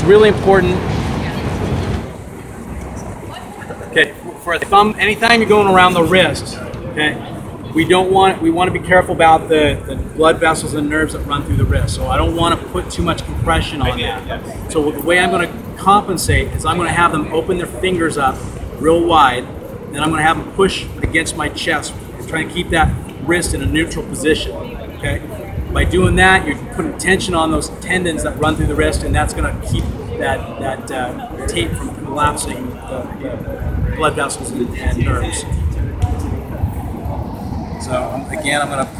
really important. Okay, for a thumb, anytime you're going around the wrist, okay, we want to be careful about the blood vessels and nerves that run through the wrist. So I don't want to put too much compression on that. So the way I'm going to compensate is I'm going to have them open their fingers up real wide, then I'm going to have them push against my chest and try and keep that wrist in a neutral position. Okay, by doing that, you're putting tension on those tendons that run through the wrist, and that's going to keep that tape from collapsing the blood vessels and nerves. So again, I'm going to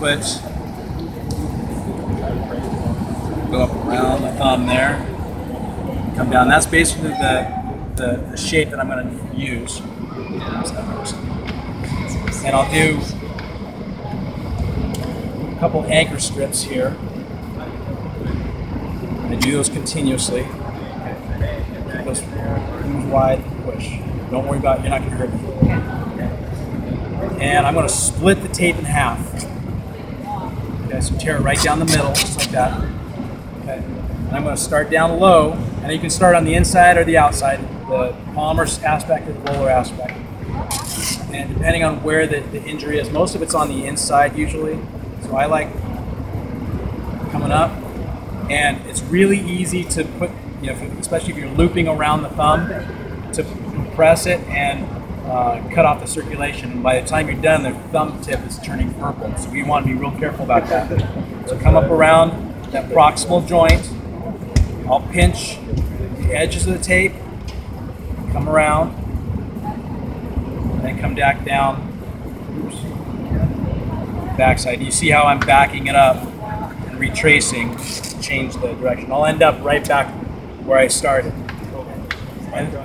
go up around the thumb there, come down. That's basically the shape that I'm going to use. And I'll do a couple anchor strips here. I do those continuously. Keep those wide, push. Don't worry about it, you're not going to hurt me. And I'm going to split the tape in half. Okay, so tear it right down the middle, just like that. Okay, and I'm going to start down low, and you can start on the inside or the outside, the palmar aspect or the volar aspect. And depending on where the injury is, most of it's on the inside usually. So I like coming up, and it's really easy to put, especially if you're looping around the thumb, to compress it and cut off the circulation, and by the time you're done, the thumb tip is turning purple. So we want to be real careful about that. So come up around that proximal joint. I'll pinch the edges of the tape, come around, and then come back down. Backside. You see how I'm backing it up and retracing to change the direction. I'll end up right back where I started. And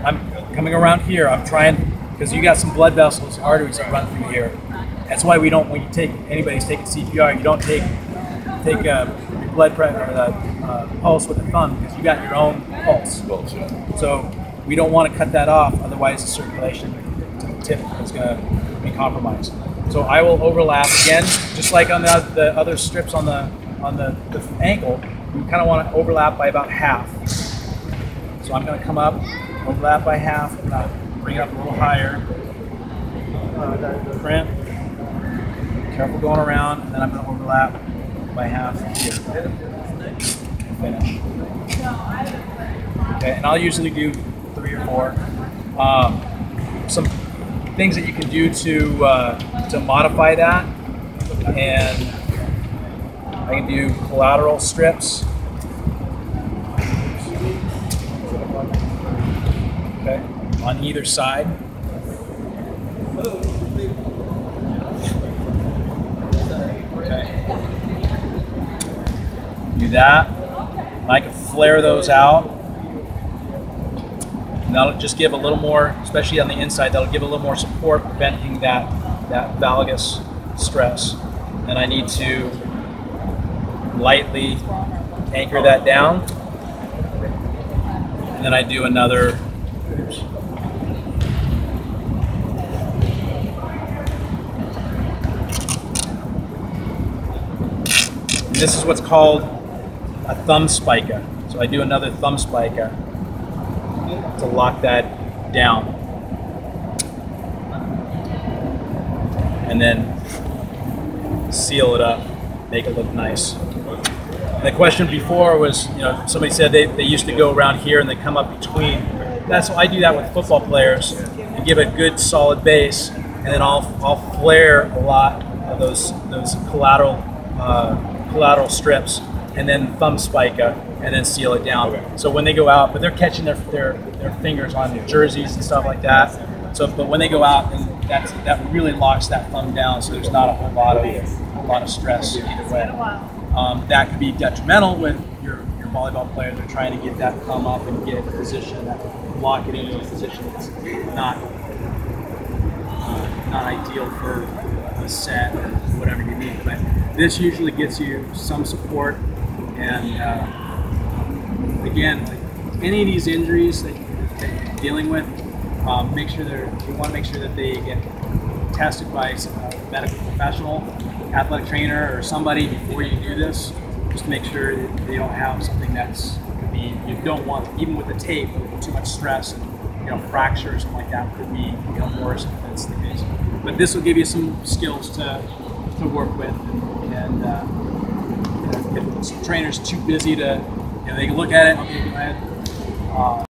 I'm coming around here. I'm trying, because you got some blood vessels, arteries that run through here. That's why we don't, when you take, anybody's taking CPR, you don't take your blood pressure or the pulse with the thumb, because you got your own pulse. So we don't want to cut that off, otherwise the circulation to the tip is going to be compromised. So I will overlap again, just like on the other strips on the ankle. We kind of want to overlap by about half. So I'm going to come up, overlap by half, and I'll bring it up a little higher. Cramp. Careful going around, and then I'm going to overlap by half here. Finish. Okay, and I'll usually do 3 or 4. Some things that you can do to modify that, and I can do collateral strips. Okay, on either side. Okay. Do that. I can flare those out. And that'll just give a little more, especially on the inside, that'll give a little more support, preventing that valgus stress. And I need to lightly anchor that down. And then I do another. And this is what's called a thumb spica. So I do another thumb spica to lock that down. And then seal it up, make it look nice. The question before was, somebody said they used to go around here and they come up between. That's why I do that with football players, and give a good solid base, and then I'll flare a lot of those collateral strips, and then thumb spica, and then seal it down. Okay. So when they go out, but they're catching their fingers on jerseys and stuff like that. So, but when they go out, and that really locks that thumb down, so there's not a whole lot of stress either way. That could be detrimental with your volleyball player. They're trying to get that thumb up and get it in a position that lock it into a position that's not ideal for a set or whatever you need. But this usually gets you some support, and again, like any of these injuries that you're dealing with, you want to make sure that they get tested by a medical professional, athletic trainer, or somebody before you do this, just to make sure that they don't have something that's could be, you don't want, even with the tape, too much stress and fracture or something like that could be worse if that's the case. But this will give you some skills to work with, and if the trainer's too busy to, they can look at it, okay, go ahead.